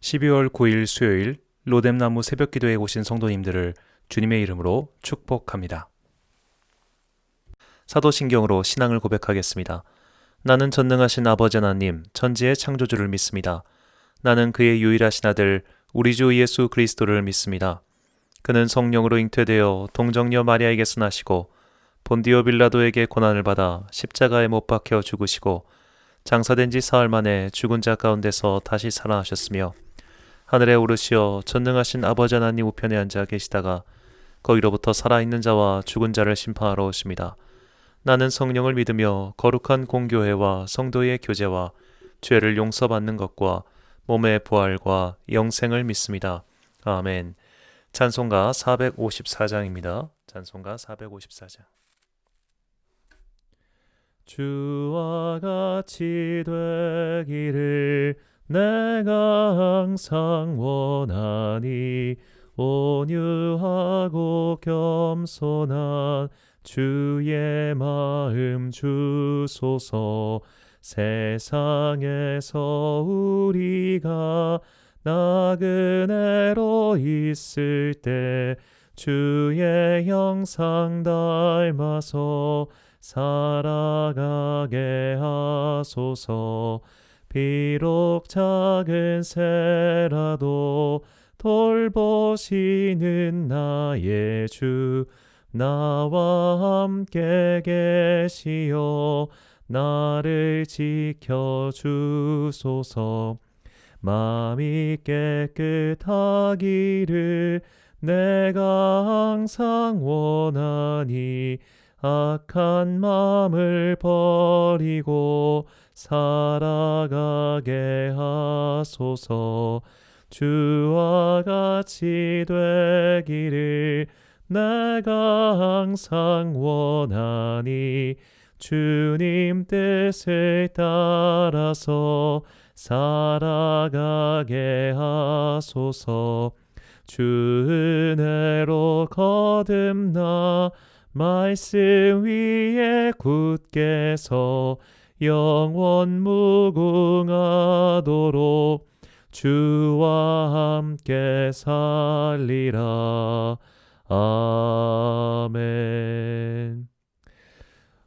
12월 9일 수요일 로뎀나무 새벽기도에 오신 성도님들을 주님의 이름으로 축복합니다. 사도신경으로 신앙을 고백하겠습니다. 나는 전능하신 아버지 하나님, 천지의 창조주를 믿습니다. 나는 그의 유일하신 아들, 우리 주 예수 그리스도를 믿습니다. 그는 성령으로 잉태되어 동정녀 마리아에게서 나시고 본디오 빌라도에게 고난을 받아 십자가에 못 박혀 죽으시고 장사된 지 사흘 만에 죽은 자 가운데서 다시 살아나셨으며 하늘에 오르시어 전능하신 아버지 하나님 우편에 앉아 계시다가 거기로부터 살아있는 자와 죽은 자를 심판하러 오십니다. 나는 성령을 믿으며 거룩한 공교회와 성도의 교제와 죄를 용서받는 것과 몸의 부활과 영생을 믿습니다. 아멘. 찬송가 454장입니다. 찬송가 454장. 주와 같이 되기를 내가 항상 원하니 온유하고 겸손한 주의 마음 주소서. 세상에서 우리가 나그네로 있을 때 주의 형상 닮아서 살아가게 하소서. 비록 작은 새라도 돌보시는 나의 주 나와 함께 계시어 나를 지켜주소서. 마음이 깨끗하기를 내가 항상 원하니 악한 마음을 버리고 살아가게 하소서. 주와 같이 되기를 내가 항상 원하니 주님 뜻을 따라서 살아가게 하소서. 주 은혜로 거듭나 말씀 위에 굳게 서 영원 무궁하도록 주와 함께 살리라. 아멘.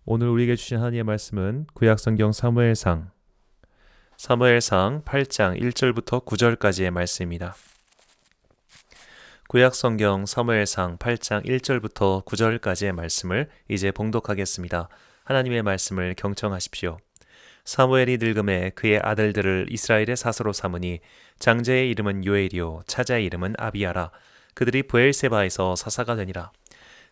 오늘 우리에게 주신 하나님의 말씀은 구약성경 사무엘상 8장 1절부터 9절까지의 말씀입니다. 구약성경 사무엘상 8장 1절부터 9절까지의 말씀을 이제 봉독하겠습니다. 하나님의 말씀을 경청하십시오. 사무엘이 늙음에 그의 아들들을 이스라엘의 사서로 삼으니 장제의 이름은 요엘이요 차자의 이름은 아비야라. 그들이 브엘세바에서 사사가 되니라.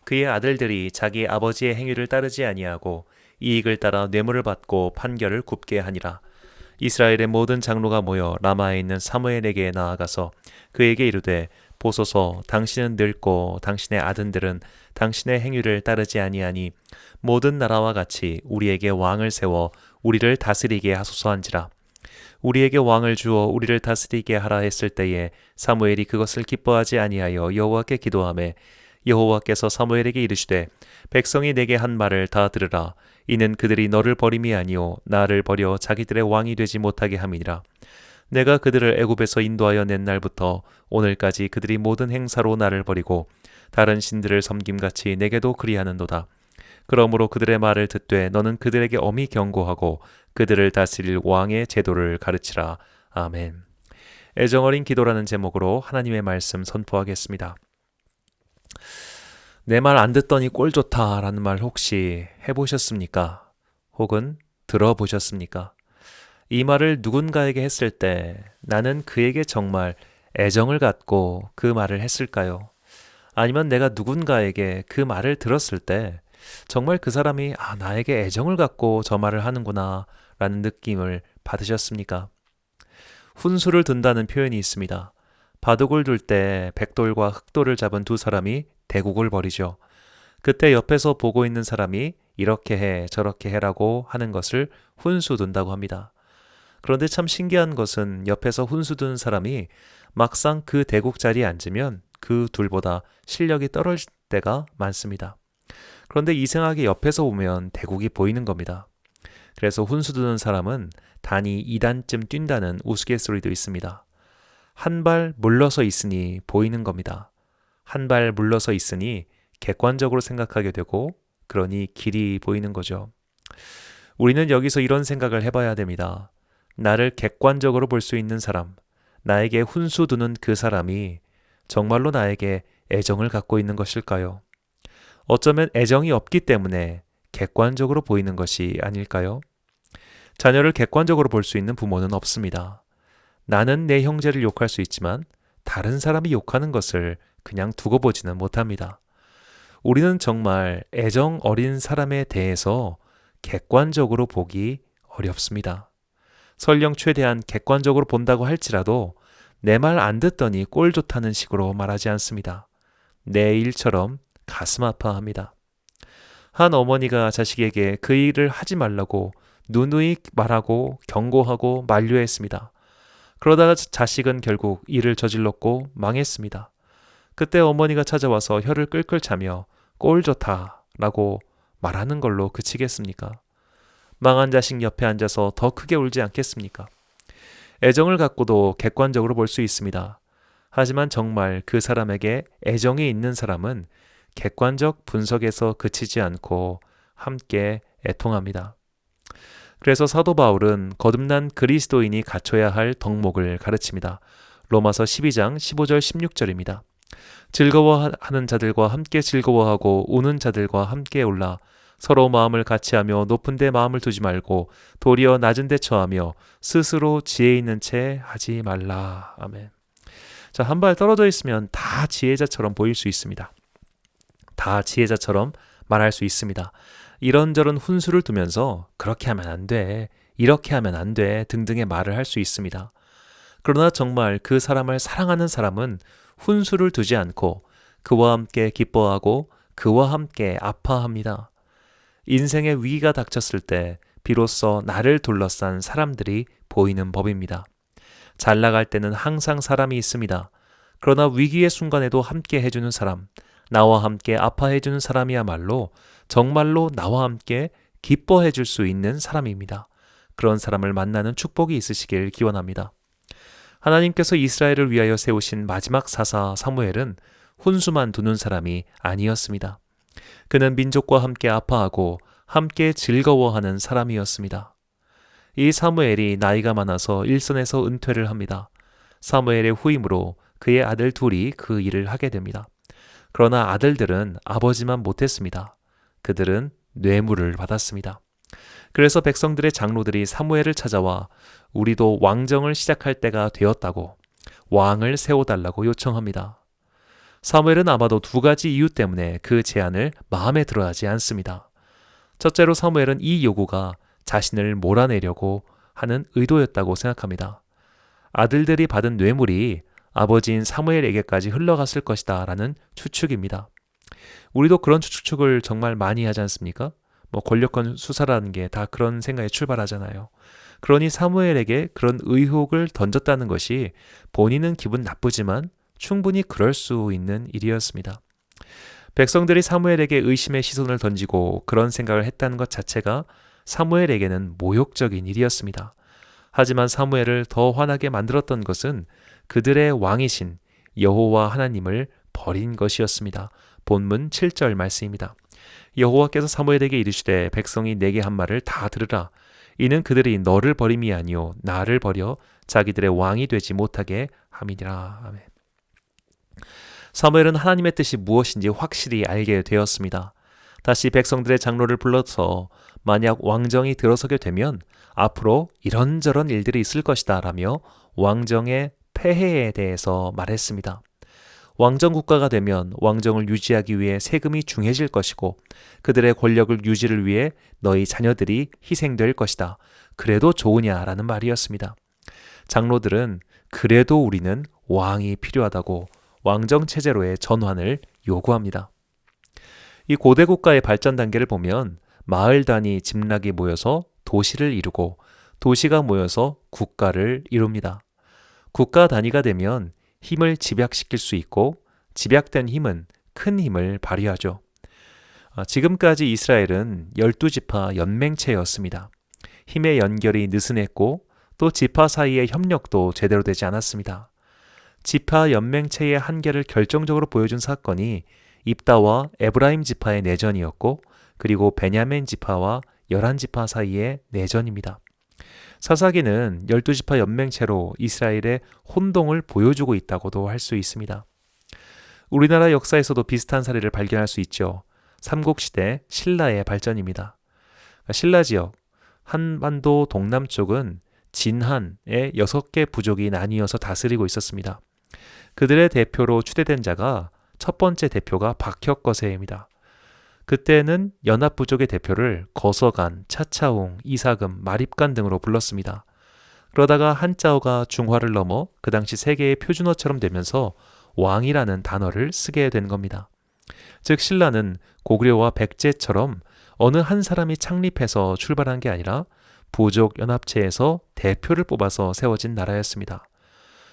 그의 아들들이 자기 아버지의 행위를 따르지 아니하고 이익을 따라 뇌물을 받고 판결을 굽게 하니라. 이스라엘의 모든 장로가 모여 라마에 있는 사무엘에게 나아가서 그에게 이르되 보소서, 당신은 늙고 당신의 아들들은 당신의 행위를 따르지 아니하니 모든 나라와 같이 우리에게 왕을 세워 우리를 다스리게 하소서한지라. 우리에게 왕을 주어 우리를 다스리게 하라 했을 때에 사무엘이 그것을 기뻐하지 아니하여 여호와께 기도하매 여호와께서 사무엘에게 이르시되 백성이 내게 한 말을 다 들으라. 이는 그들이 너를 버림이 아니오 나를 버려 자기들의 왕이 되지 못하게 함이니라. 내가 그들을 애굽에서 인도하여 낸 날부터 오늘까지 그들이 모든 행사로 나를 버리고 다른 신들을 섬김같이 내게도 그리하는도다. 그러므로 그들의 말을 듣되 너는 그들에게 엄히 경고하고 그들을 다스릴 왕의 제도를 가르치라. 아멘. 애정어린 기도라는 제목으로 하나님의 말씀 선포하겠습니다. 내 말 안 듣더니 꼴 좋다라는 말 혹시 해보셨습니까? 혹은 들어보셨습니까? 이 말을 누군가에게 했을 때 나는 그에게 정말 애정을 갖고 그 말을 했을까요? 아니면 내가 누군가에게 그 말을 들었을 때 정말 그 사람이 나에게 애정을 갖고 저 말을 하는구나 라는 느낌을 받으셨습니까? 훈수를 둔다는 표현이 있습니다. 바둑을 둘 때 백돌과 흑돌을 잡은 두 사람이 대국을 벌이죠. 그때 옆에서 보고 있는 사람이 이렇게 해 저렇게 해라고 하는 것을 훈수 둔다고 합니다. 그런데 참 신기한 것은 옆에서 훈수 둔 사람이 막상 그 대국 자리에 앉으면 그 둘보다 실력이 떨어질 때가 많습니다. 그런데 이상하게 옆에서 보면 대국이 보이는 겁니다. 그래서 훈수 두는 사람은 단이 2단쯤 뛴다는 우스갯소리도 있습니다. 한 발 물러서 있으니 보이는 겁니다. 한 발 물러서 있으니 객관적으로 생각하게 되고 그러니 길이 보이는 거죠. 우리는 여기서 이런 생각을 해봐야 됩니다. 나를 객관적으로 볼 수 있는 사람, 나에게 훈수 두는 그 사람이 정말로 나에게 애정을 갖고 있는 것일까요? 어쩌면 애정이 없기 때문에 객관적으로 보이는 것이 아닐까요? 자녀를 객관적으로 볼 수 있는 부모는 없습니다. 나는 내 형제를 욕할 수 있지만 다른 사람이 욕하는 것을 그냥 두고 보지는 못합니다. 우리는 정말 애정 어린 사람에 대해서 객관적으로 보기 어렵습니다. 설령 최대한 객관적으로 본다고 할지라도 내 말 안 듣더니 꼴 좋다는 식으로 말하지 않습니다. 내 일처럼 가슴 아파합니다. 한 어머니가 자식에게 그 일을 하지 말라고 누누이 말하고 경고하고 만류했습니다. 그러다가 자식은 결국 일을 저질렀고 망했습니다. 그때 어머니가 찾아와서 혀를 끌끌 차며 꼴 좋다 라고 말하는 걸로 그치겠습니까? 망한 자식 옆에 앉아서 더 크게 울지 않겠습니까? 애정을 갖고도 객관적으로 볼 수 있습니다. 하지만 정말 그 사람에게 애정이 있는 사람은 객관적 분석에서 그치지 않고 함께 애통합니다. 그래서 사도 바울은 거듭난 그리스도인이 갖춰야 할 덕목을 가르칩니다. 로마서 12장 15절 16절입니다. 즐거워하는 자들과 함께 즐거워하고 우는 자들과 함께 울라. 서로 마음을 같이하며 높은 데 마음을 두지 말고 도리어 낮은 데 처하며 스스로 지혜 있는 채 하지 말라. 아멘. 자, 한 발 떨어져 있으면 다 지혜자처럼 보일 수 있습니다. 다 지혜자처럼 말할 수 있습니다. 이런저런 훈수를 두면서 그렇게 하면 안 돼, 이렇게 하면 안 돼 등등의 말을 할 수 있습니다. 그러나 정말 그 사람을 사랑하는 사람은 훈수를 두지 않고 그와 함께 기뻐하고 그와 함께 아파합니다. 인생의 위기가 닥쳤을 때 비로소 나를 둘러싼 사람들이 보이는 법입니다. 잘 나갈 때는 항상 사람이 있습니다. 그러나 위기의 순간에도 함께 해주는 사람, 나와 함께 아파해주는 사람이야말로 정말로 나와 함께 기뻐해줄 수 있는 사람입니다. 그런 사람을 만나는 축복이 있으시길 기원합니다. 하나님께서 이스라엘을 위하여 세우신 마지막 사사 사무엘은 훈수만 두는 사람이 아니었습니다. 그는 민족과 함께 아파하고 함께 즐거워하는 사람이었습니다. 이 사무엘이 나이가 많아서 일선에서 은퇴를 합니다. 사무엘의 후임으로 그의 아들 둘이 그 일을 하게 됩니다. 그러나 아들들은 아버지만 못했습니다. 그들은 뇌물을 받았습니다. 그래서 백성들의 장로들이 사무엘을 찾아와 우리도 왕정을 시작할 때가 되었다고 왕을 세워달라고 요청합니다. 사무엘은 아마도 두 가지 이유 때문에 그 제안을 마음에 들어하지 않습니다. 첫째로 사무엘은 이 요구가 자신을 몰아내려고 하는 의도였다고 생각합니다. 아들들이 받은 뇌물이 아버지인 사무엘에게까지 흘러갔을 것이다 라는 추측입니다. 우리도 그런 추측을 정말 많이 하지 않습니까? 권력권 수사라는 게 다 그런 생각에 출발하잖아요. 그러니 사무엘에게 그런 의혹을 던졌다는 것이 본인은 기분 나쁘지만 충분히 그럴 수 있는 일이었습니다. 백성들이 사무엘에게 의심의 시선을 던지고 그런 생각을 했다는 것 자체가 사무엘에게는 모욕적인 일이었습니다. 하지만 사무엘을 더 화나게 만들었던 것은 그들의 왕이신 여호와 하나님을 버린 것이었습니다. 본문 7절 말씀입니다. 여호와께서 사무엘에게 이르시되 백성이 내게 한 말을 다 들으라. 이는 그들이 너를 버림이 아니요 나를 버려 자기들의 왕이 되지 못하게 함이니라. 아멘. 사무엘은 하나님의 뜻이 무엇인지 확실히 알게 되었습니다. 다시 백성들의 장로를 불러서 만약 왕정이 들어서게 되면 앞으로 이런저런 일들이 있을 것이다 라며 왕정의 폐해에 대해서 말했습니다. 왕정 국가가 되면 왕정을 유지하기 위해 세금이 중해질 것이고 그들의 권력을 유지를 위해 너희 자녀들이 희생될 것이다. 그래도 좋으냐라는 말이었습니다. 장로들은 그래도 우리는 왕이 필요하다고 왕정 체제로의 전환을 요구합니다. 이 고대 국가의 발전 단계를 보면 마을 단위 집락이 모여서 도시를 이루고 도시가 모여서 국가를 이룹니다. 국가 단위가 되면 힘을 집약시킬 수 있고 집약된 힘은 큰 힘을 발휘하죠. 지금까지 이스라엘은 12지파 연맹체였습니다. 힘의 연결이 느슨했고 또 지파 사이의 협력도 제대로 되지 않았습니다. 지파 연맹체의 한계를 결정적으로 보여준 사건이 입다와 에브라임 지파의 내전이었고, 그리고 베냐민 지파와 11지파 사이의 내전입니다. 사사기는 12지파 연맹체로 이스라엘의 혼동을 보여주고 있다고도 할 수 있습니다. 우리나라 역사에서도 비슷한 사례를 발견할 수 있죠. 삼국시대 신라의 발전입니다. 신라 지역, 한반도 동남쪽은 진한의 6개 부족이 나뉘어서 다스리고 있었습니다. 그들의 대표로 추대된 자가 첫 번째 대표가 박혁거세입니다. 그때는 연합부족의 대표를 거서간, 차차웅, 이사금, 마립간 등으로 불렀습니다. 그러다가 한자어가 중화를 넘어 그 당시 세계의 표준어처럼 되면서 왕이라는 단어를 쓰게 된 겁니다. 즉 신라는 고구려와 백제처럼 어느 한 사람이 창립해서 출발한 게 아니라 부족 연합체에서 대표를 뽑아서 세워진 나라였습니다.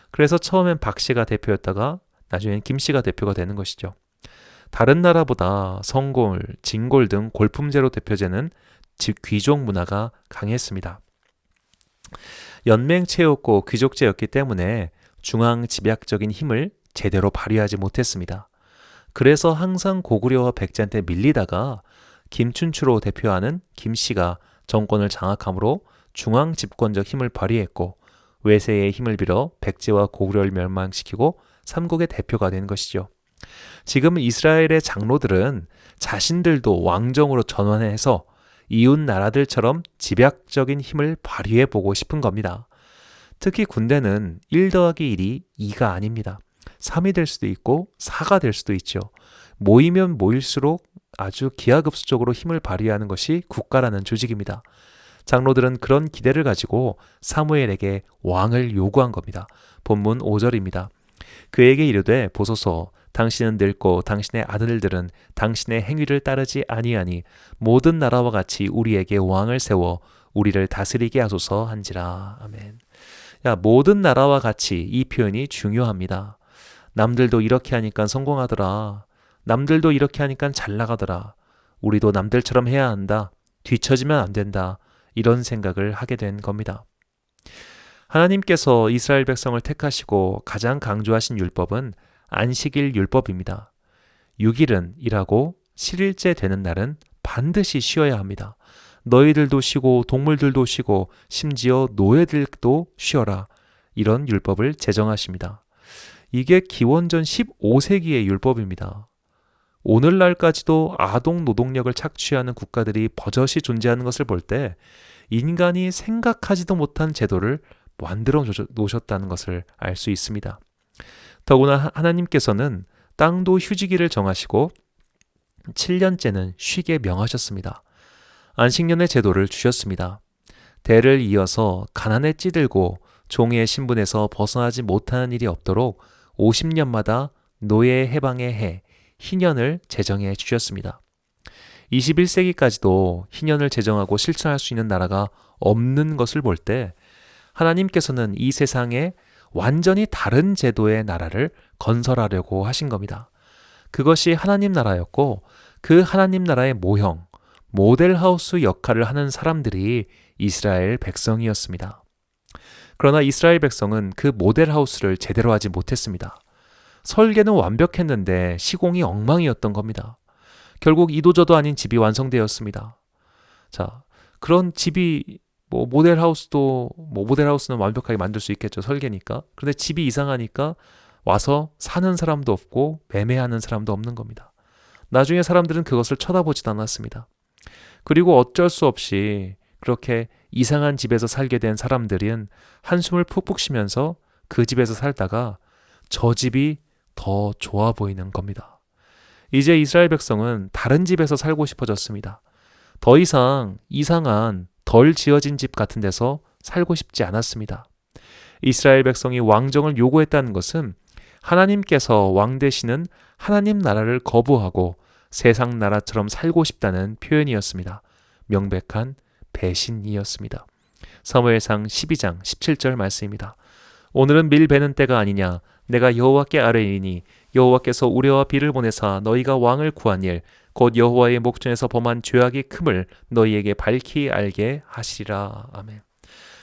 그래서 처음엔 박씨가 대표였다가 나중엔 김씨가 대표가 되는 것이죠. 다른 나라보다 성골, 진골 등 골품제로 대표되는 귀족 문화가 강했습니다. 연맹체였고 귀족제였기 때문에 중앙 집약적인 힘을 제대로 발휘하지 못했습니다. 그래서 항상 고구려와 백제한테 밀리다가 김춘추로 대표하는 김씨가 정권을 장악함으로 중앙 집권적 힘을 발휘했고, 외세의 힘을 빌어 백제와 고구려를 멸망시키고 삼국의 대표가 된 것이죠. 지금 이스라엘의 장로들은 자신들도 왕정으로 전환해서 이웃 나라들처럼 집약적인 힘을 발휘해보고 싶은 겁니다. 특히 군대는 1 더하기 1이 2가 아닙니다. 3이 될 수도 있고 4가 될 수도 있죠. 모이면 모일수록 아주 기하급수적으로 힘을 발휘하는 것이 국가라는 조직입니다. 장로들은 그런 기대를 가지고 사무엘에게 왕을 요구한 겁니다. 본문 5절입니다. 그에게 이르되 보소서, 당신은 늙고 당신의 아들들은 당신의 행위를 따르지 아니하니 모든 나라와 같이 우리에게 왕을 세워 우리를 다스리게 하소서 한지라. 아멘. 모든 나라와 같이, 이 표현이 중요합니다. 남들도 이렇게 하니까 성공하더라. 남들도 이렇게 하니까 잘 나가더라. 우리도 남들처럼 해야 한다. 뒤처지면 안 된다. 이런 생각을 하게 된 겁니다. 하나님께서 이스라엘 백성을 택하시고 가장 강조하신 율법은 안식일 율법입니다. 6일은 일하고 7일째 되는 날은 반드시 쉬어야 합니다. 너희들도 쉬고 동물들도 쉬고 심지어 노예들도 쉬어라. 이런 율법을 제정하십니다. 이게 기원전 15세기의 율법입니다. 오늘날까지도 아동 노동력을 착취하는 국가들이 버젓이 존재하는 것을 볼 때 인간이 생각하지도 못한 제도를 만들어 놓으셨다는 것을 알 수 있습니다. 더구나 하나님께서는 땅도 휴지기를 정하시고 7년째는 쉬게 명하셨습니다. 안식년의 제도를 주셨습니다. 대를 이어서 가난에 찌들고 종의 신분에서 벗어나지 못하는 일이 없도록 50년마다 노예 해방의 해, 희년을 제정해 주셨습니다. 21세기까지도 희년을 제정하고 실천할 수 있는 나라가 없는 것을 볼 때 하나님께서는 이 세상에 완전히 다른 제도의 나라를 건설하려고 하신 겁니다. 그것이 하나님 나라였고 그 하나님 나라의 모형, 모델하우스 역할을 하는 사람들이 이스라엘 백성이었습니다. 그러나 이스라엘 백성은 그 모델하우스를 제대로 하지 못했습니다. 설계는 완벽했는데 시공이 엉망이었던 겁니다. 결국 이도저도 아닌 집이 완성되었습니다. 자, 그런 집이 모델하우스는 완벽하게 만들 수 있겠죠. 설계니까. 그런데 집이 이상하니까 와서 사는 사람도 없고 매매하는 사람도 없는 겁니다. 나중에 사람들은 그것을 쳐다보지도 않았습니다. 그리고 어쩔 수 없이 그렇게 이상한 집에서 살게 된 사람들은 한숨을 푹푹 쉬면서 그 집에서 살다가 저 집이 더 좋아 보이는 겁니다. 이제 이스라엘 백성은 다른 집에서 살고 싶어졌습니다. 더 이상 이상한 덜 지어진 집 같은 데서 살고 싶지 않았습니다. 이스라엘 백성이 왕정을 요구했다는 것은 하나님께서 왕 되시는 하나님 나라를 거부하고 세상 나라처럼 살고 싶다는 표현이었습니다. 명백한 배신이었습니다. 사무엘상 12장 17절 말씀입니다. 오늘은 밀 베는 때가 아니냐. 내가 여호와께 아뢰리니 여호와께서 우레와 비를 보내사 너희가 왕을 구한 일 곧 여호와의 목전에서 범한 죄악이 큼을 너희에게 밝히 알게 하시리라. 아멘.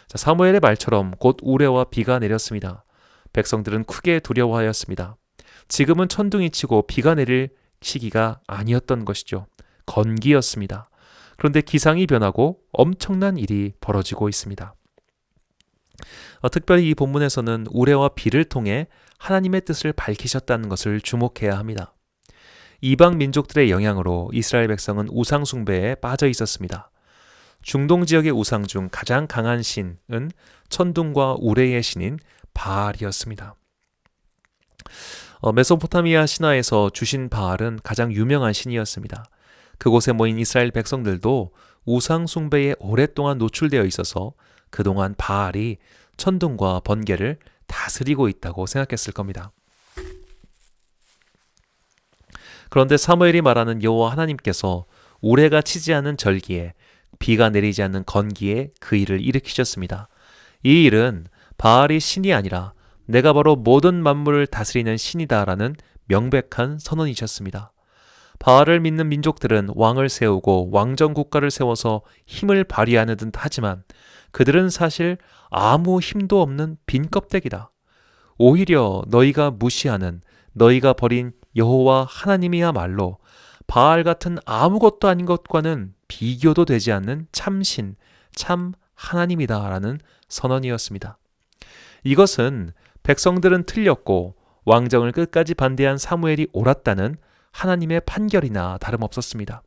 자, 사무엘의 말처럼 곧 우레와 비가 내렸습니다. 백성들은 크게 두려워하였습니다. 지금은 천둥이 치고 비가 내릴 시기가 아니었던 것이죠. 건기였습니다. 그런데 기상이 변하고 엄청난 일이 벌어지고 있습니다. 특별히 이 본문에서는 우레와 비를 통해 하나님의 뜻을 밝히셨다는 것을 주목해야 합니다. 이방 민족들의 영향으로 이스라엘 백성은 우상 숭배에 빠져 있었습니다. 중동 지역의 우상 중 가장 강한 신은 천둥과 우레의 신인 바알이었습니다. 메소포타미아 신화에서 주신 바알은 가장 유명한 신이었습니다. 그곳에 모인 이스라엘 백성들도 우상 숭배에 오랫동안 노출되어 있어서 그동안 바알이 천둥과 번개를 다스리고 있다고 생각했을 겁니다. 그런데 사무엘이 말하는 여호와 하나님께서 우레가 치지 않은 절기에 비가 내리지 않는 건기에 그 일을 일으키셨습니다. 이 일은 바알이 신이 아니라 내가 바로 모든 만물을 다스리는 신이다라는 명백한 선언이셨습니다. 바알을 믿는 민족들은 왕을 세우고 왕정 국가를 세워서 힘을 발휘하는 듯 하지만 그들은 사실 아무 힘도 없는 빈 껍데기다. 오히려 너희가 무시하는 너희가 버린 여호와 하나님이야말로 바알 같은 아무것도 아닌 것과는 비교도 되지 않는 참신, 참 하나님이다라는 선언이었습니다. 이것은 백성들은 틀렸고 왕정을 끝까지 반대한 사무엘이 옳았다는 하나님의 판결이나 다름없었습니다.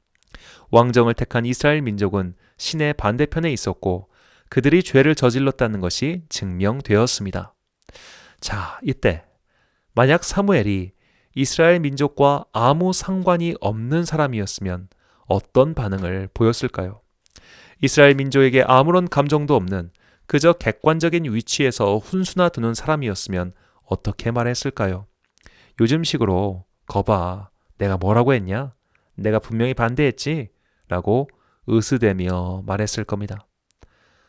왕정을 택한 이스라엘 민족은 신의 반대편에 있었고 그들이 죄를 저질렀다는 것이 증명되었습니다. 자, 이때 만약 사무엘이 이스라엘 민족과 아무 상관이 없는 사람이었으면 어떤 반응을 보였을까요? 이스라엘 민족에게 아무런 감정도 없는 그저 객관적인 위치에서 훈수나 두는 사람이었으면 어떻게 말했을까요? 요즘식으로 거봐, 내가 뭐라고 했냐? 내가 분명히 반대했지? 라고 으스대며 말했을 겁니다.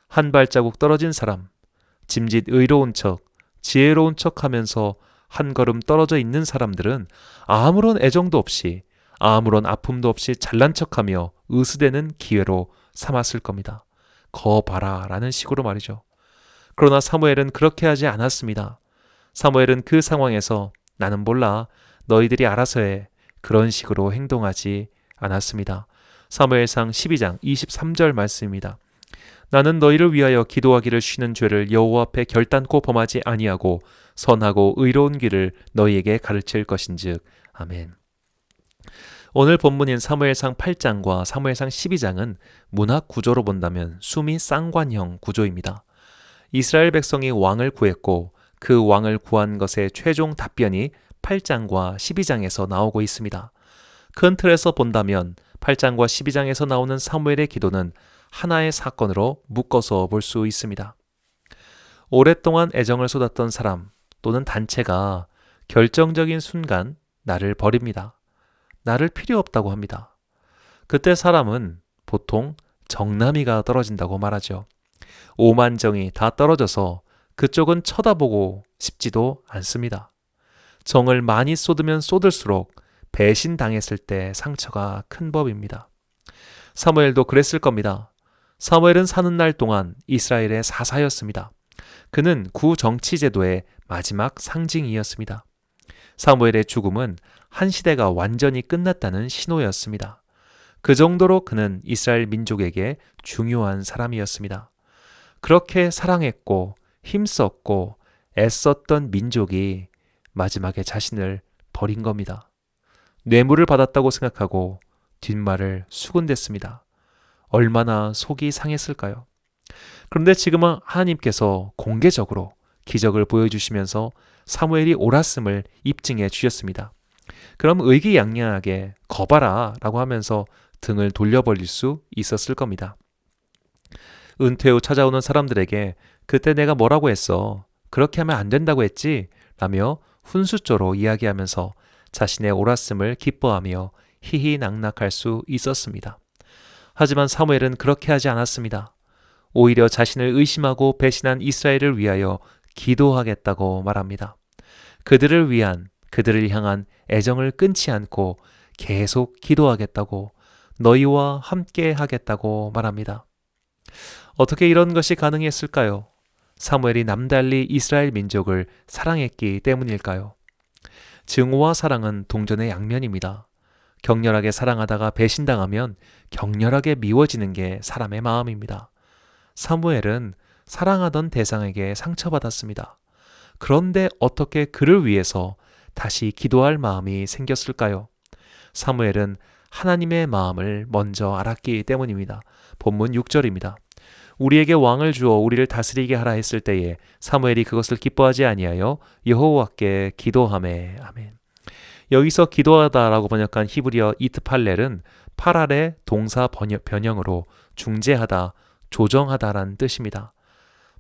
한 발자국 떨어진 사람, 짐짓 의로운 척, 지혜로운 척 하면서 한 걸음 떨어져 있는 사람들은 아무런 애정도 없이 아무런 아픔도 없이 잘난 척하며 으스대는 기회로 삼았을 겁니다. 거 봐라 라는 식으로 말이죠. 그러나 사무엘은 그렇게 하지 않았습니다. 사무엘은 그 상황에서 나는 몰라, 너희들이 알아서 해, 그런 식으로 행동하지 않았습니다. 사무엘상 12장 23절 말씀입니다. 나는 너희를 위하여 기도하기를 쉬는 죄를 여호와 앞에 결단코 범하지 아니하고 선하고 의로운 길을 너희에게 가르칠 것인즉. 아멘. 오늘 본문인 사무엘상 8장과 사무엘상 12장은 문학 구조로 본다면 수미 쌍관형 구조입니다. 이스라엘 백성이 왕을 구했고 그 왕을 구한 것의 최종 답변이 8장과 12장에서 나오고 있습니다. 큰 틀에서 본다면 8장과 12장에서 나오는 사무엘의 기도는 하나의 사건으로 묶어서 볼 수 있습니다. 오랫동안 애정을 쏟았던 사람 또는 단체가 결정적인 순간 나를 버립니다. 나를 필요 없다고 합니다. 그때 사람은 보통 정남이가 떨어진다고 말하죠. 오만정이 다 떨어져서 그쪽은 쳐다보고 싶지도 않습니다. 정을 많이 쏟으면 쏟을수록 배신당했을 때 상처가 큰 법입니다. 사무엘도 그랬을 겁니다. 사무엘은 사는 날 동안 이스라엘의 사사였습니다. 그는 구정치제도의 마지막 상징이었습니다. 사무엘의 죽음은 한 시대가 완전히 끝났다는 신호였습니다. 그 정도로 그는 이스라엘 민족에게 중요한 사람이었습니다. 그렇게 사랑했고 힘썼고 애썼던 민족이 마지막에 자신을 버린 겁니다. 뇌물을 받았다고 생각하고 뒷말을 수군댔습니다. 얼마나 속이 상했을까요? 그런데 지금은 하나님께서 공개적으로 기적을 보여주시면서 사무엘이 옳았음을 입증해 주셨습니다. 그럼 의기양양하게 거봐라 라고 하면서 등을 돌려버릴 수 있었을 겁니다. 은퇴 후 찾아오는 사람들에게 그때 내가 뭐라고 했어? 그렇게 하면 안 된다고 했지? 라며 훈수조로 이야기하면서 자신의 옳았음을 기뻐하며 희희낙낙할 수 있었습니다. 하지만 사무엘은 그렇게 하지 않았습니다. 오히려 자신을 의심하고 배신한 이스라엘을 위하여 기도하겠다고 말합니다. 그들을 위한, 그들을 향한 애정을 끊지 않고 계속 기도하겠다고, 너희와 함께 하겠다고 말합니다. 어떻게 이런 것이 가능했을까요? 사무엘이 남달리 이스라엘 민족을 사랑했기 때문일까요? 증오와 사랑은 동전의 양면입니다. 격렬하게 사랑하다가 배신당하면 격렬하게 미워지는 게 사람의 마음입니다. 사무엘은 사랑하던 대상에게 상처받았습니다. 그런데 어떻게 그를 위해서 다시 기도할 마음이 생겼을까요? 사무엘은 하나님의 마음을 먼저 알았기 때문입니다. 본문 6절입니다. 우리에게 왕을 주어 우리를 다스리게 하라 했을 때에 사무엘이 그것을 기뻐하지 아니하여 여호와께 기도하매. 아멘. 여기서 기도하다라고 번역한 히브리어 이트팔렐은 팔알의 동사 변형으로 중재하다, 조정하다라는 뜻입니다.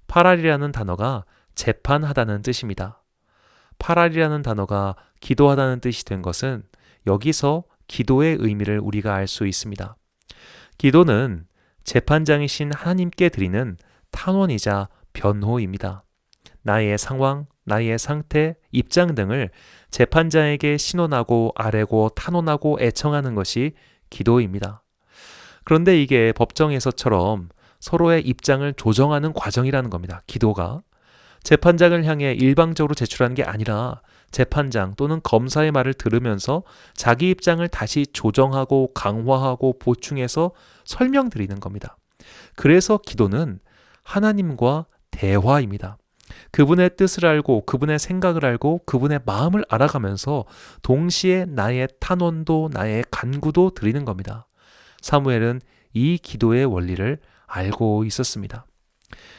팔알이라는 단어가 재판하다는 뜻입니다. 팔알이라는 단어가 기도하다는 뜻이 된 것은 여기서 기도의 의미를 우리가 알 수 있습니다. 기도는 재판장이신 하나님께 드리는 탄원이자 변호입니다. 나의 상황, 나의 상태, 입장 등을 재판장에게 신원하고 아뢰고 탄원하고 애청하는 것이 기도입니다. 그런데 이게 법정에서처럼 서로의 입장을 조정하는 과정이라는 겁니다. 기도가 재판장을 향해 일방적으로 제출하는 게 아니라 재판장 또는 검사의 말을 들으면서 자기 입장을 다시 조정하고 강화하고 보충해서 설명드리는 겁니다. 그래서 기도는 하나님과 대화입니다. 그분의 뜻을 알고 그분의 생각을 알고 그분의 마음을 알아가면서 동시에 나의 탄원도 나의 간구도 드리는 겁니다. 사무엘은 이 기도의 원리를 알고 있었습니다.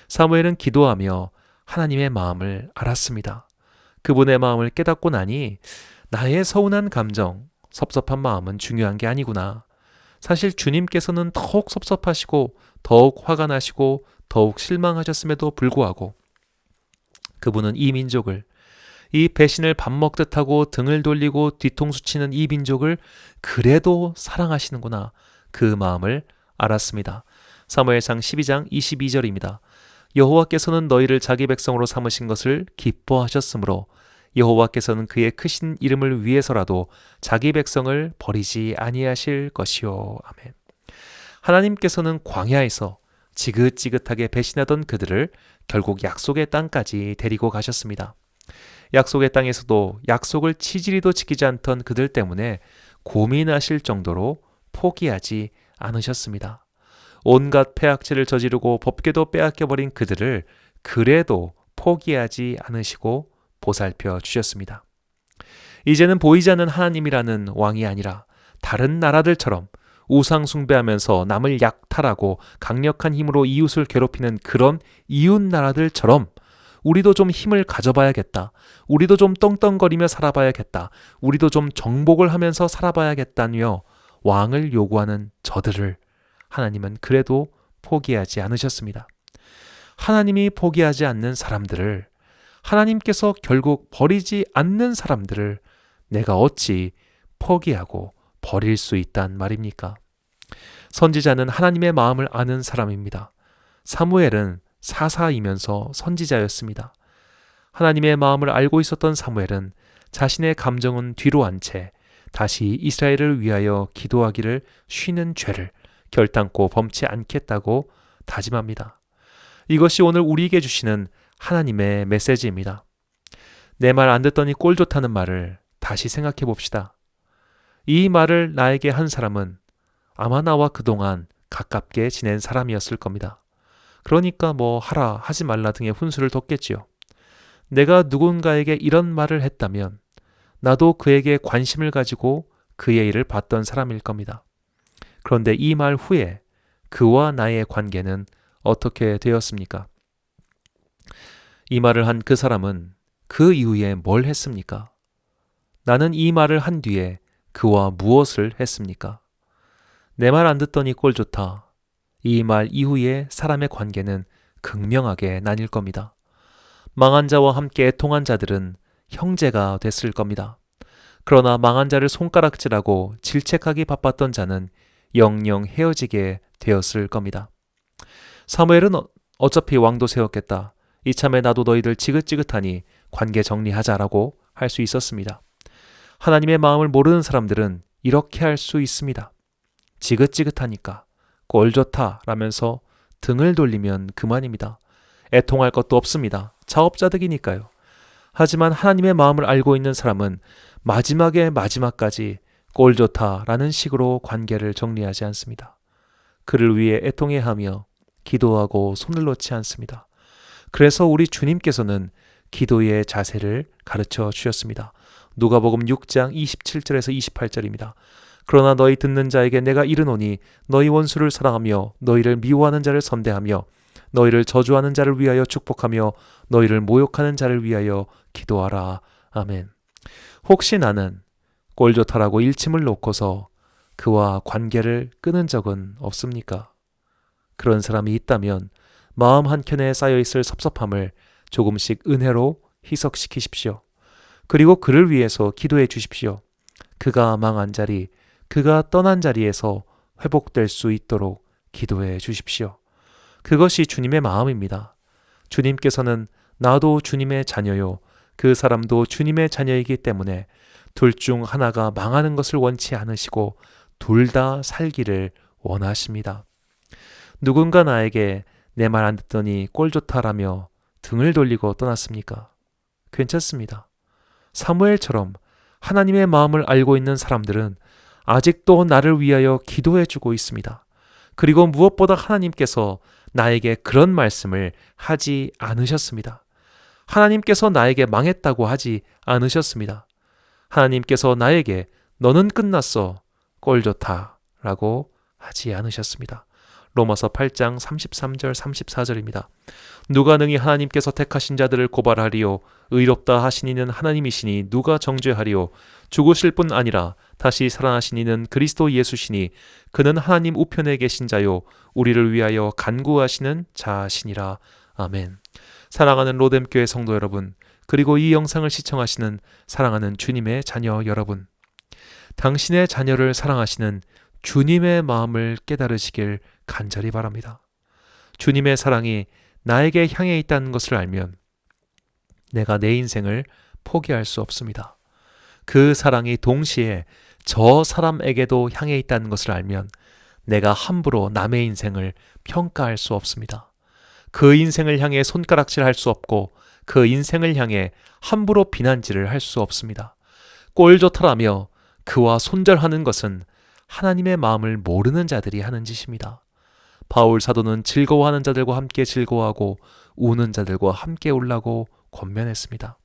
사무엘은 기도하며 하나님의 마음을 알았습니다. 그분의 마음을 깨닫고 나니 나의 서운한 감정, 섭섭한 마음은 중요한 게 아니구나. 사실 주님께서는 더욱 섭섭하시고 더욱 화가 나시고 더욱 실망하셨음에도 불구하고 그분은 이 민족을, 이 배신을 밥 먹듯 하고 등을 돌리고 뒤통수 치는 이 민족을 그래도 사랑하시는구나. 그 마음을 알았습니다. 사무엘상 12장 22절입니다. 여호와께서는 너희를 자기 백성으로 삼으신 것을 기뻐하셨으므로 여호와께서는 그의 크신 이름을 위해서라도 자기 백성을 버리지 아니하실 것이요. 아멘. 하나님께서는 광야에서 지긋지긋하게 배신하던 그들을 결국 약속의 땅까지 데리고 가셨습니다. 약속의 땅에서도 약속을 치질이도 지키지 않던 그들 때문에 고민하실 정도로 포기하지 않으셨습니다. 온갖 폐악질을 저지르고 법궤도 빼앗겨버린 그들을 그래도 포기하지 않으시고 보살펴 주셨습니다. 이제는 보이지 않는 하나님이라는 왕이 아니라 다른 나라들처럼 우상 숭배하면서 남을 약탈하고 강력한 힘으로 이웃을 괴롭히는 그런 이웃 나라들처럼 우리도 좀 힘을 가져봐야겠다. 우리도 좀 떵떵거리며 살아봐야겠다. 우리도 좀 정복을 하면서 살아봐야겠다며 왕을 요구하는 저들을 하나님은 그래도 포기하지 않으셨습니다. 하나님이 포기하지 않는 사람들을, 하나님께서 결국 버리지 않는 사람들을 내가 어찌 포기하고 버릴 수 있단 말입니까? 선지자는 하나님의 마음을 아는 사람입니다. 사무엘은 사사이면서 선지자였습니다. 하나님의 마음을 알고 있었던 사무엘은 자신의 감정은 뒤로 한 채 다시 이스라엘을 위하여 기도하기를 쉬는 죄를 결단코 범치 않겠다고 다짐합니다. 이것이 오늘 우리에게 주시는 하나님의 메시지입니다. 내 말 안 듣더니 꼴 좋다는 말을 다시 생각해 봅시다. 이 말을 나에게 한 사람은 아마 나와 그동안 가깝게 지낸 사람이었을 겁니다. 그러니까 뭐 하라 하지 말라 등의 훈수를 뒀겠지요. 내가 누군가에게 이런 말을 했다면 나도 그에게 관심을 가지고 그의 일을 봤던 사람일 겁니다. 그런데 이 말 후에 그와 나의 관계는 어떻게 되었습니까? 이 말을 한 그 사람은 그 이후에 뭘 했습니까? 나는 이 말을 한 뒤에 그와 무엇을 했습니까? 내 말 안 듣더니 꼴 좋다. 이 말 이후에 사람의 관계는 극명하게 나뉠 겁니다. 망한 자와 함께 애통한 자들은 형제가 됐을 겁니다. 그러나 망한 자를 손가락질하고 질책하기 바빴던 자는 영영 헤어지게 되었을 겁니다. 사무엘은 어차피 왕도 세웠겠다. 이참에 나도 너희들 지긋지긋하니 관계 정리하자라고 할 수 있었습니다. 하나님의 마음을 모르는 사람들은 이렇게 할 수 있습니다. 지긋지긋하니까 꼴 좋다 라면서 등을 돌리면 그만입니다. 애통할 것도 없습니다. 자업자득이니까요. 하지만 하나님의 마음을 알고 있는 사람은 마지막의 마지막까지 꼴 좋다라는 식으로 관계를 정리하지 않습니다. 그를 위해 애통해하며 기도하고 손을 놓지 않습니다. 그래서 우리 주님께서는 기도의 자세를 가르쳐 주셨습니다. 누가복음 6장 27절에서 28절입니다. 그러나 너희 듣는 자에게 내가 이르노니 너희 원수를 사랑하며 너희를 미워하는 자를 선대하며 너희를 저주하는 자를 위하여 축복하며 너희를 모욕하는 자를 위하여 기도하라. 아멘. 혹시 나는 꼴 좋다라고 일침을 놓고서 그와 관계를 끊은 적은 없습니까? 그런 사람이 있다면 마음 한켠에 쌓여있을 섭섭함을 조금씩 은혜로 희석시키십시오. 그리고 그를 위해서 기도해 주십시오. 그가 망한 자리, 그가 떠난 자리에서 회복될 수 있도록 기도해 주십시오. 그것이 주님의 마음입니다. 주님께서는 나도 주님의 자녀요, 그 사람도 주님의 자녀이기 때문에 둘 중 하나가 망하는 것을 원치 않으시고 둘 다 살기를 원하십니다. 누군가 나에게 내 말 안 듣더니 꼴 좋다라며 등을 돌리고 떠났습니까? 괜찮습니다. 사무엘처럼 하나님의 마음을 알고 있는 사람들은 아직도 나를 위하여 기도해주고 있습니다. 그리고 무엇보다 하나님께서 나에게 그런 말씀을 하지 않으셨습니다. 하나님께서 나에게 망했다고 하지 않으셨습니다. 하나님께서 나에게 너는 끝났어, 꼴 좋다 라고 하지 않으셨습니다. 로마서 8장 33절 34절입니다. 누가 능히 하나님께서 택하신 자들을 고발하리요, 의롭다 하신 이는 하나님이시니 누가 정죄하리요. 죽으실 뿐 아니라 다시 살아나신 이는 그리스도 예수시니 그는 하나님 우편에 계신 자요 우리를 위하여 간구하시는 자시니라. 아멘. 사랑하는 로뎀교회 성도 여러분, 그리고 이 영상을 시청하시는 사랑하는 주님의 자녀 여러분, 당신의 자녀를 사랑하시는 주님의 마음을 깨달으시길 간절히 바랍니다. 주님의 사랑이 나에게 향해 있다는 것을 알면 내가 내 인생을 포기할 수 없습니다. 그 사랑이 동시에 저 사람에게도 향해 있다는 것을 알면 내가 함부로 남의 인생을 평가할 수 없습니다. 그 인생을 향해 손가락질할 수 없고 그 인생을 향해 함부로 비난질을 할 수 없습니다. 꼴 좋다라며 그와 손절하는 것은 하나님의 마음을 모르는 자들이 하는 짓입니다. 바울 사도는 즐거워하는 자들과 함께 즐거워하고 우는 자들과 함께 울라고 권면했습니다.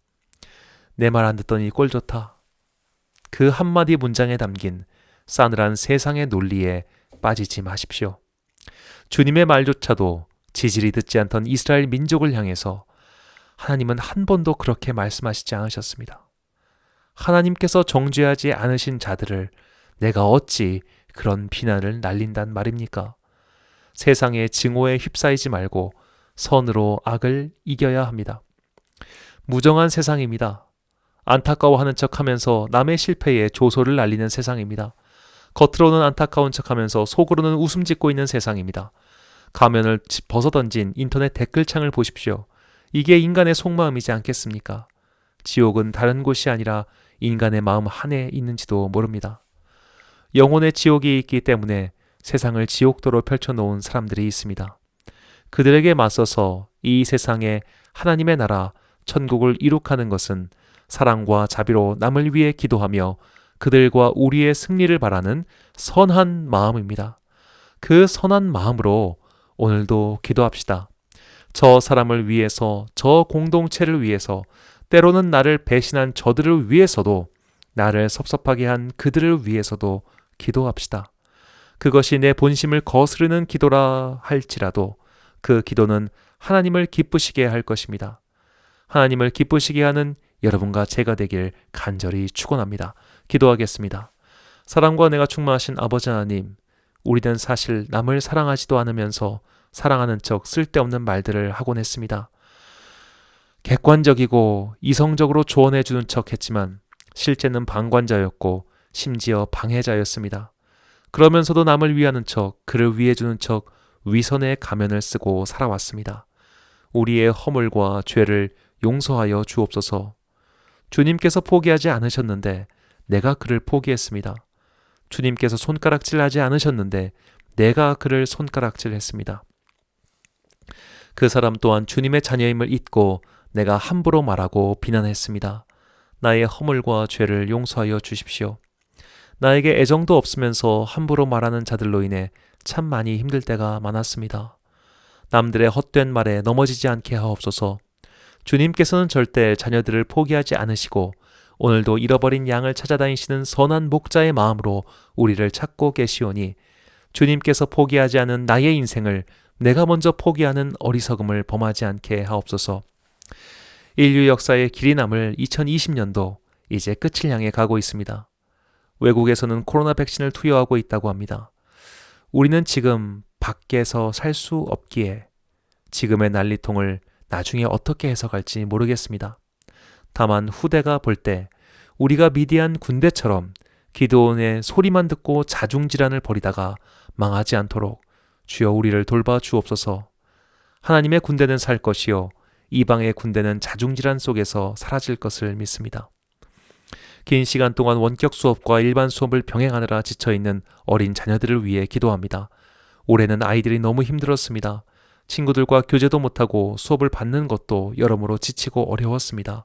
내 말 안 듣더니 꼴 좋다. 그 한마디 문장에 담긴 싸늘한 세상의 논리에 빠지지 마십시오. 주님의 말조차도 지질이 듣지 않던 이스라엘 민족을 향해서 하나님은 한 번도 그렇게 말씀하시지 않으셨습니다. 하나님께서 정죄하지 않으신 자들을 내가 어찌 그런 비난을 날린단 말입니까? 세상의 증오에 휩싸이지 말고 선으로 악을 이겨야 합니다. 무정한 세상입니다. 안타까워하는 척하면서 남의 실패에 조소를 날리는 세상입니다. 겉으로는 안타까운 척하면서 속으로는 웃음 짓고 있는 세상입니다. 가면을 벗어던진 인터넷 댓글창을 보십시오. 이게 인간의 속마음이지 않겠습니까? 지옥은 다른 곳이 아니라 인간의 마음 안에 있는지도 모릅니다. 영혼의 지옥이 있기 때문에 세상을 지옥도로 펼쳐놓은 사람들이 있습니다. 그들에게 맞서서 이 세상에 하나님의 나라, 천국을 이룩하는 것은 사랑과 자비로 남을 위해 기도하며 그들과 우리의 승리를 바라는 선한 마음입니다. 그 선한 마음으로 오늘도 기도합시다. 저 사람을 위해서, 저 공동체를 위해서, 때로는 나를 배신한 저들을 위해서도, 나를 섭섭하게 한 그들을 위해서도 기도합시다. 그것이 내 본심을 거스르는 기도라 할지라도 그 기도는 하나님을 기쁘시게 할 것입니다. 하나님을 기쁘시게 하는 여러분과 제가 되길 간절히 축원합니다. 기도하겠습니다. 사랑과 은혜가 충만하신 아버지 하나님, 우리는 사실 남을 사랑하지도 않으면서 사랑하는 척 쓸데없는 말들을 하곤 했습니다. 객관적이고 이성적으로 조언해 주는 척 했지만 실제는 방관자였고 심지어 방해자였습니다. 그러면서도 남을 위하는 척, 그를 위해 주는 척 위선의 가면을 쓰고 살아왔습니다. 우리의 허물과 죄를 용서하여 주옵소서. 주님께서 포기하지 않으셨는데 내가 그를 포기했습니다. 주님께서 손가락질하지 않으셨는데 내가 그를 손가락질했습니다. 그 사람 또한 주님의 자녀임을 잊고 내가 함부로 말하고 비난했습니다. 나의 허물과 죄를 용서하여 주십시오. 나에게 애정도 없으면서 함부로 말하는 자들로 인해 참 많이 힘들 때가 많았습니다. 남들의 헛된 말에 넘어지지 않게 하옵소서. 주님께서는 절대 자녀들을 포기하지 않으시고 오늘도 잃어버린 양을 찾아다니시는 선한 목자의 마음으로 우리를 찾고 계시오니 주님께서 포기하지 않은 나의 인생을 내가 먼저 포기하는 어리석음을 범하지 않게 하옵소서. 인류 역사의 길이 남을 2020년도 이제 끝을 향해 가고 있습니다. 외국에서는 코로나 백신을 투여하고 있다고 합니다. 우리는 지금 밖에서 살 수 없기에 지금의 난리통을 나중에 어떻게 해석할지 모르겠습니다. 다만 후대가 볼 때 우리가 미디안 군대처럼 기드온의 소리만 듣고 자중질환을 벌이다가 망하지 않도록 주여 우리를 돌봐 주옵소서. 하나님의 군대는 살 것이요 이방의 군대는 자중질환 속에서 사라질 것을 믿습니다. 긴 시간 동안 원격 수업과 일반 수업을 병행하느라 지쳐있는 어린 자녀들을 위해 기도합니다. 올해는 아이들이 너무 힘들었습니다. 친구들과 교제도 못하고 수업을 받는 것도 여러모로 지치고 어려웠습니다.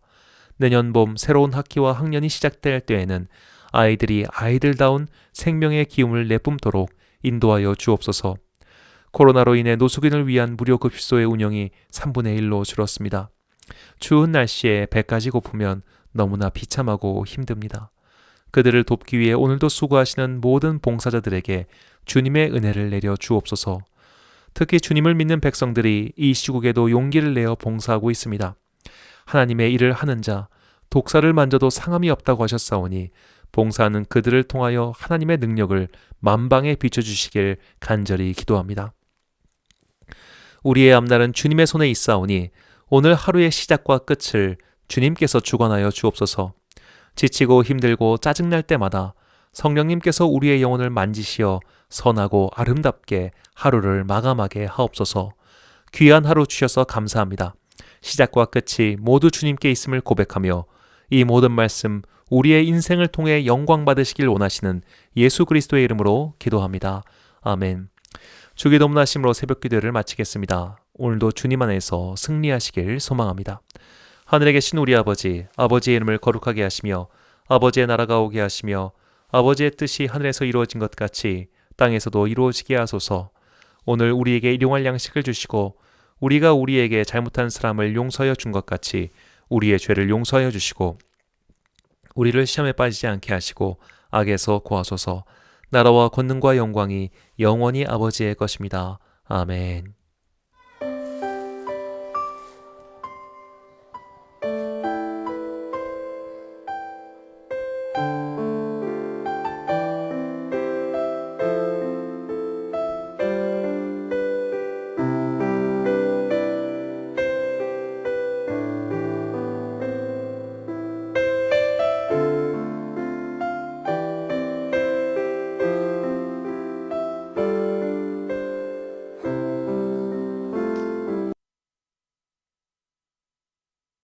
내년 봄 새로운 학기와 학년이 시작될 때에는 아이들이 아이들다운 생명의 기움을 내뿜도록 인도하여 주옵소서. 코로나로 인해 노숙인을 위한 무료 급식소의 운영이 3분의 1로 줄었습니다. 추운 날씨에 배까지 고프면 너무나 비참하고 힘듭니다. 그들을 돕기 위해 오늘도 수고하시는 모든 봉사자들에게 주님의 은혜를 내려 주옵소서. 특히 주님을 믿는 백성들이 이 시국에도 용기를 내어 봉사하고 있습니다. 하나님의 일을 하는 자, 독사를 만져도 상함이 없다고 하셨사오니 봉사하는 그들을 통하여 하나님의 능력을 만방에 비춰주시길 간절히 기도합니다. 우리의 앞날은 주님의 손에 있사오니 오늘 하루의 시작과 끝을 주님께서 주관하여 주옵소서. 지치고 힘들고 짜증날 때마다 성령님께서 우리의 영혼을 만지시어 선하고 아름답게 하루를 마감하게 하옵소서. 귀한 하루 주셔서 감사합니다. 시작과 끝이 모두 주님께 있음을 고백하며 이 모든 말씀 우리의 인생을 통해 영광 받으시길 원하시는 예수 그리스도의 이름으로 기도합니다. 아멘. 주기도문 하심으로 새벽기도를 마치겠습니다. 오늘도 주님 안에서 승리하시길 소망합니다. 하늘에 계신 우리 아버지, 아버지의 이름을 거룩하게 하시며 아버지의 나라가 오게 하시며 아버지의 뜻이 하늘에서 이루어진 것 같이 땅에서도 이루어지게 하소서. 오늘 우리에게 일용할 양식을 주시고 우리가 우리에게 잘못한 사람을 용서하여 준 것 같이 우리의 죄를 용서하여 주시고 우리를 시험에 빠지지 않게 하시고 악에서 구하소서. 나라와 권능과 영광이 영원히 아버지의 것입니다. 아멘.